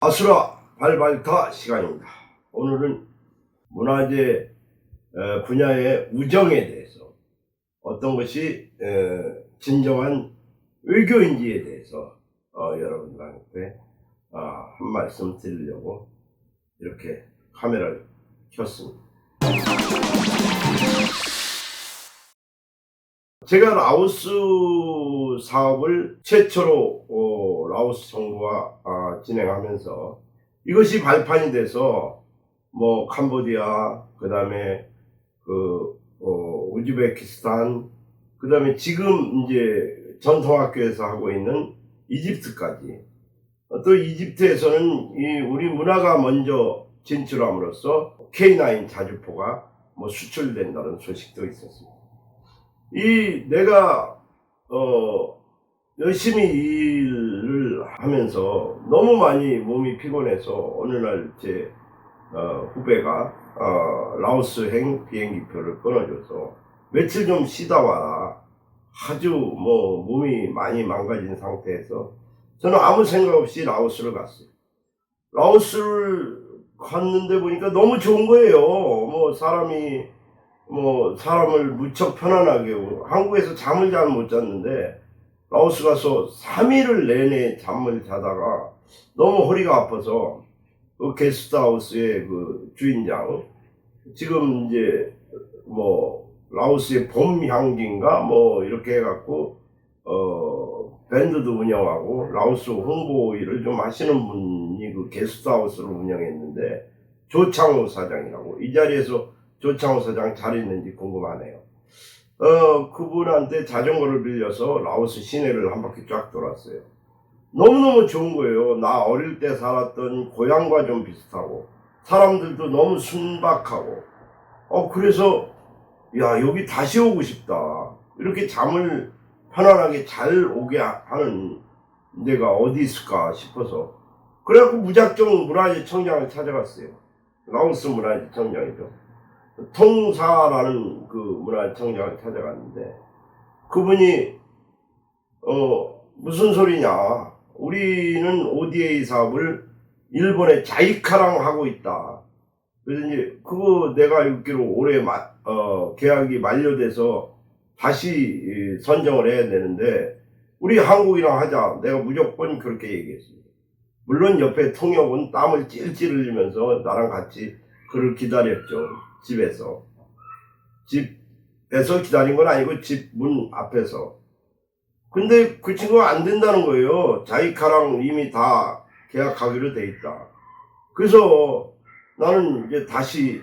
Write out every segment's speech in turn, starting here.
아수라 발발타 시간입니다. 오늘은 문화재 분야의 우정에 대해서 어떤 것이 진정한 외교인지에 대해서 여러분들한테 한 말씀 드리려고 이렇게 카메라를 켰습니다. 제가 라오스 사업을 최초로 라오스 정부와 진행하면서 이것이 발판이 돼서 뭐 캄보디아, 그 다음에 우즈베키스탄, 그 다음에 지금 이제 전통학교에서 하고 있는 이집트까지, 또 이집트에서는 우리 문화가 먼저 진출함으로써 K9 자주포가 뭐 수출된다는 소식도 있었습니다. 내가 열심히 일을 하면서 너무 많이 몸이 피곤해서 어느 날 제 후배가 라오스행 비행기표를 끊어줘서 며칠 좀 쉬다 와라, 아주 뭐 몸이 많이 망가진 상태에서 저는 아무 생각 없이 라오스를 갔어요. 라오스를 갔는데 보니까 너무 좋은 거예요. 뭐 사람을 무척 편안하게 하고, 한국에서 잠을 잘 못 잤는데 라오스 가서 3일을 내내 잠을 자다가 너무 허리가 아파서 그 게스트하우스의 그 주인장, 지금 이제 뭐 라오스의 봄 향기인가 뭐 이렇게 해갖고 밴드도 운영하고 라오스 홍보 일을 좀 하시는 분이 그 게스트하우스를 운영했는데, 조창호 사장이라고, 이 자리에서 조창호 사장 잘 있는지 궁금하네요. 그분한테 자전거를 빌려서 라오스 시내를 한 바퀴 쫙 돌았어요. 너무너무 좋은 거예요. 나 어릴 때 살았던 고향과 좀 비슷하고, 사람들도 너무 순박하고, 그래서 야, 여기 다시 오고 싶다. 이렇게 잠을 편안하게 잘 오게 하는 데가 어디 있을까 싶어서, 그래갖고 무작정 문화재청장을 찾아갔어요. 라오스 문화재청장이죠. 통사라는 그 문화청장을 찾아갔는데, 그분이 무슨 소리냐, 우리는 ODA 사업을 일본의 자이카랑 하고 있다. 그래서 이제 그거 내가 읽기로 올해 계약이 만료돼서 다시 선정을 해야 되는데 우리 한국이랑 하자. 내가 무조건 그렇게 얘기했습니다. 물론 옆에 통역은 땀을 찔찔 흘리면서 나랑 같이 그를 기다렸죠. 집에서 기다린 건 아니고 집 문 앞에서. 근데 그 친구가 안 된다는 거예요. 자이카랑 이미 다 계약하기로 돼 있다. 그래서 나는 이제 다시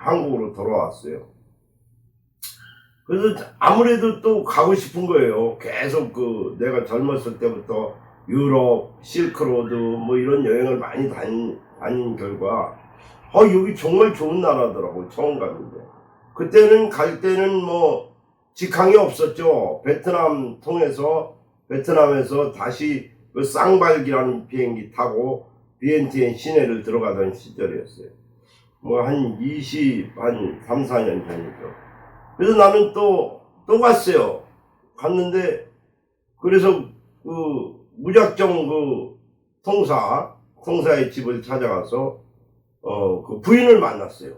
한국으로 돌아왔어요. 그래서 아무래도 또 가고 싶은 거예요. 계속 내가 젊었을 때부터 유럽, 실크로드 뭐 이런 여행을 많이 다닌 결과 여기 정말 좋은 나라더라고. 처음 갔는데 그때는 갈 때는 뭐 직항이 없었죠. 베트남 통해서 베트남에서 다시 그 쌍발기라는 비행기 타고 비엔티엔 시내를 들어가던 시절이었어요. 뭐 한 3, 4년 전이죠. 그래서 나는 또 갔어요. 갔는데 그래서 무작정 통사의 집을 찾아가서 그 부인을 만났어요.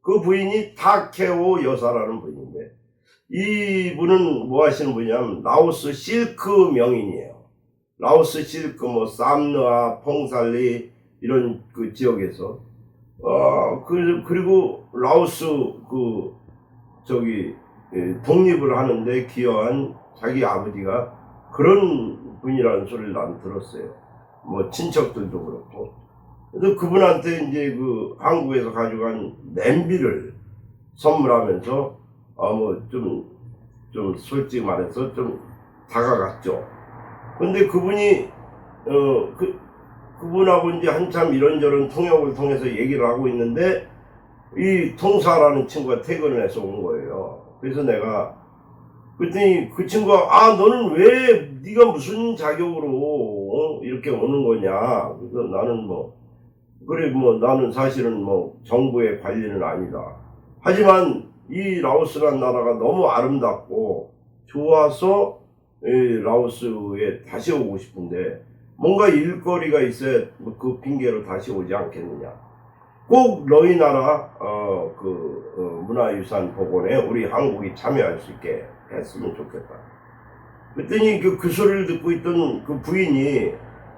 그 부인이 타케오 여사라는 분인데, 이 분은 뭐 하시는 분이냐면 라오스 실크 명인이에요. 라오스 실크 뭐 쌈느아, 퐁살리 이런 그 지역에서 그리고 라오스 독립을 하는데 기여한 자기 아버지가 그런 분이라는 소리를 난 들었어요. 뭐 친척들도 그렇고. 그래서 그분한테 이제 한국에서 가져간 냄비를 선물하면서 좀 솔직히 말해서 좀 다가갔죠. 근데 그분이 그분하고 이제 한참 이런저런 통역을 통해서 얘기를 하고 있는데 이 통사라는 친구가 퇴근을 해서 온 거예요. 그래서 내가 그랬더니 그 친구가 너는 왜 네가 무슨 자격으로 이렇게 오는 거냐. 그래서 나는 나는 사실은 정부의 관리는 아니다. 하지만 이 라오스라는 나라가 너무 아름답고 좋아서 라오스에 다시 오고 싶은데 뭔가 일거리가 있어야 그 핑계로 다시 오지 않겠느냐. 꼭 너희 나라 문화유산 복원에 우리 한국이 참여할 수 있게 했으면 좋겠다. 그랬더니 그 소리를 듣고 있던 그 부인이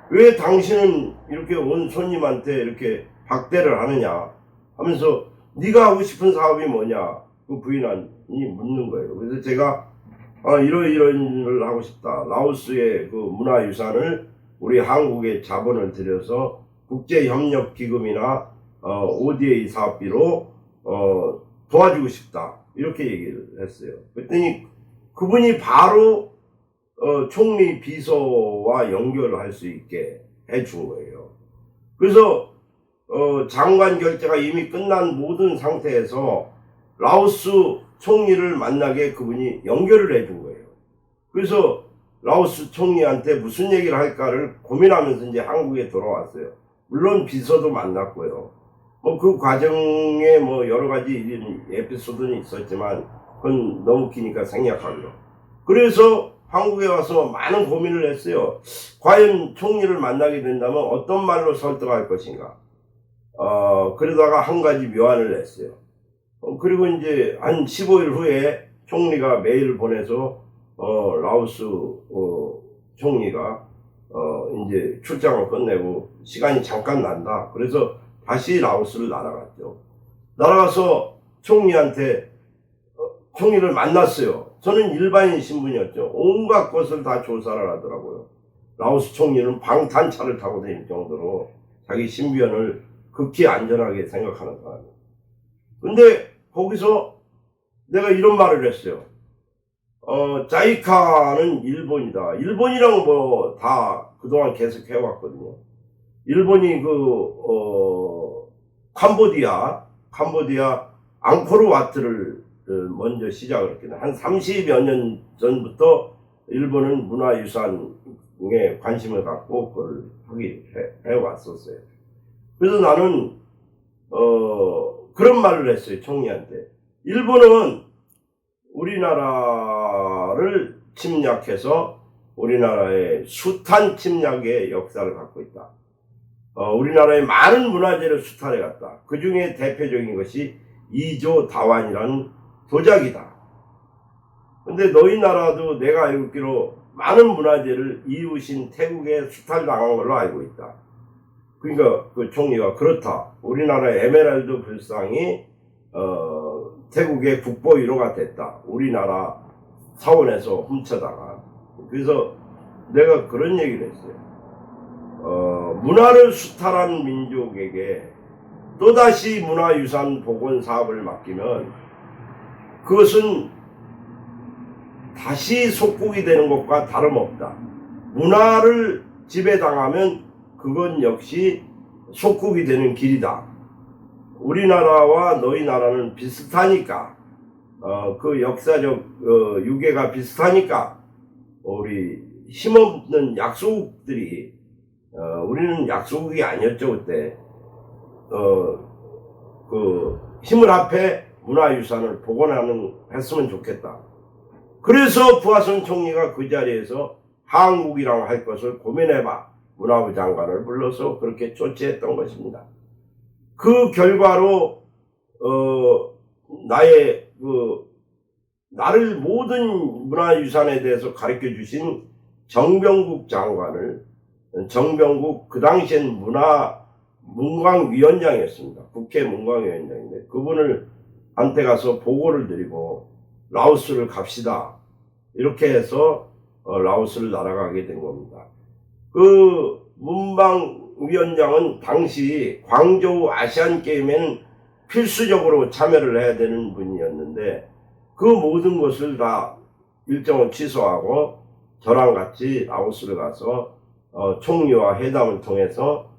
왜 당신은 이렇게 온 손님한테 이렇게 박대를 하느냐 하면서 네가 하고 싶은 사업이 뭐냐 그 부인이 묻는 거예요. 그래서 제가 이런 일을 하고 싶다. 라오스의 그 문화유산을 우리 한국에 자본을 들여서 국제협력기금이나 ODA 사업비로 도와주고 싶다. 이렇게 얘기를 했어요. 그랬더니 그분이 바로 총리 비서와 연결을 할 수 있게 해준 거예요. 그래서 장관 결재가 이미 끝난 모든 상태에서 라오스 총리를 만나게 그분이 연결을 해준 거예요. 그래서 라오스 총리한테 무슨 얘기를 할까를 고민하면서 이제 한국에 돌아왔어요. 물론 비서도 만났고요. 그 과정에 여러 가지 에피소드는 있었지만 그건 너무 기니까 생략하고요. 그래서 한국에 와서 많은 고민을 했어요. 과연 총리를 만나게 된다면 어떤 말로 설득할 것인가. 그러다가 한 가지 묘안을 냈어요. 그리고 이제 한 15일 후에 총리가 메일을 보내서 라오스 총리가 이제 출장을 끝내고 시간이 잠깐 난다. 그래서 다시 라오스를 날아갔죠. 날아가서 총리한테 총리를 만났어요. 저는 일반인 신분이었죠. 온갖 것을 다 조사를 하더라고요. 라오스 총리는 방탄차를 타고 다닐 정도로 자기 신변을 극히 안전하게 생각하는 사람이에요. 근데 거기서 내가 이런 말을 했어요. 자이카는 일본이다. 일본이랑 다 그동안 계속 해왔거든요. 일본이 캄보디아 앙코르와트를 먼저 시작을 했거든요. 한 30여 년 전부터 일본은 문화유산에 관심을 갖고 그걸 해왔었어요. 그래서 나는 그런 말을 했어요. 총리한테. 일본은 우리나라를 침략해서 우리나라의 숱한 침략의 역사를 갖고 있다. 우리나라의 많은 문화재를 수탈해갔다. 그 중에 대표적인 것이 이조 다완이라는 도자기다. 근데 너희 나라도 내가 알고 있기로 많은 문화재를 이웃인 태국에 수탈당한 걸로 알고 있다. 그러니까 그 총리가 그렇다. 우리나라의 에메랄드 불상이 태국의 국보 1호가 됐다. 우리나라 사원에서 훔쳐다가. 그래서 내가 그런 얘기를 했어요. 문화를 수탈한 민족에게 또다시 문화유산 복원 사업을 맡기면 그것은 다시 속국이 되는 것과 다름없다. 문화를 지배당하면 그건 역시 속국이 되는 길이다. 우리나라와 너희 나라는 비슷하니까 그 역사적 유계가 비슷하니까 우리 힘없는 약소국들이 우리는 약소국이 아니었죠 그때. 그 힘을 합해 문화유산을 복원했으면 좋겠다. 그래서 부하선 총리가 그 자리에서 한국이라고 할 것을 고민해봐. 문화부 장관을 불러서 그렇게 조치했던 것입니다. 그 결과로 나를 모든 문화유산에 대해서 가르쳐 주신 정병국 그 당시엔 문광위원장이었습니다. 국회 문광위원장인데 그분을 한테 가서 보고를 드리고 라오스를 갑시다. 이렇게 해서 라오스를 날아가게 된 겁니다. 그 문광위원장은 당시 광저우 아시안게임에는 필수적으로 참여를 해야 되는 분이었는데 그 모든 것을 다 일정을 취소하고 저랑 같이 라오스를 가서 총리와 회담을 통해서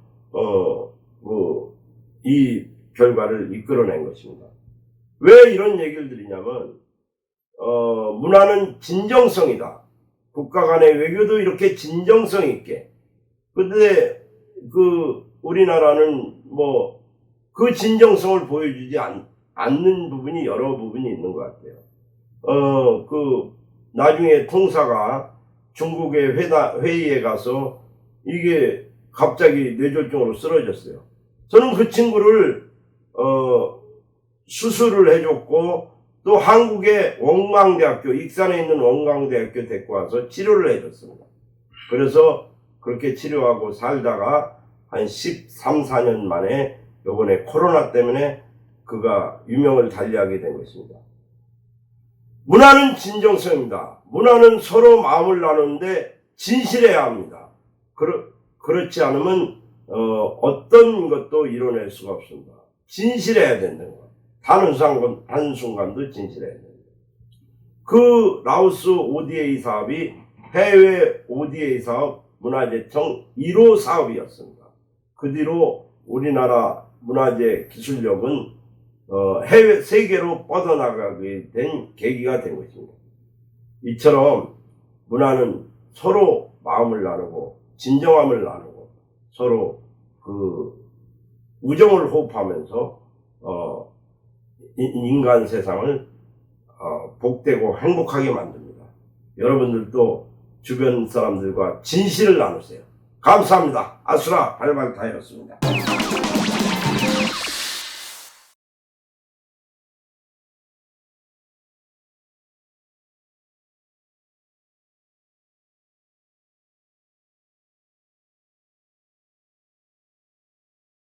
이 결과를 이끌어낸 것입니다. 왜 이런 얘기를 드리냐면 문화는 진정성이다. 국가 간의 외교도 이렇게 진정성 있게. 근데 우리나라는 그 진정성을 보여주지 않는 부분이 여러 부분이 있는 것 같아요. 나중에 통사가 중국의 회의에 가서 이게 갑자기 뇌졸중으로 쓰러졌어요. 저는 그 친구를 수술을 해줬고 또 한국의 원광대학교, 익산에 있는 원광대학교 데리고 와서 치료를 해줬습니다. 그래서 그렇게 치료하고 살다가 한 13, 14년 만에 요번에 코로나 때문에 그가 유명을 달리하게 된 것입니다. 문화는 진정성입니다. 문화는 서로 마음을 나누는데 진실해야 합니다. 그렇지 않으면 어떤 것도 이뤄낼 수가 없습니다. 진실해야 된다는 것. 한순간도 진실해야 됩니다. 그 라오스 ODA 사업이 해외 ODA 사업 문화재청 1호 사업이었습니다. 그 뒤로 우리나라 문화재 기술력은 세계로 뻗어나가게 된 계기가 된 것입니다. 이처럼 문화는 서로 마음을 나누고 진정함을 나누고 서로 그 우정을 호흡하면서 인간 세상을 복되고 행복하게 만듭니다. 여러분들도 주변 사람들과 진실을 나누세요. 감사합니다. 아수라 발발타였습니다.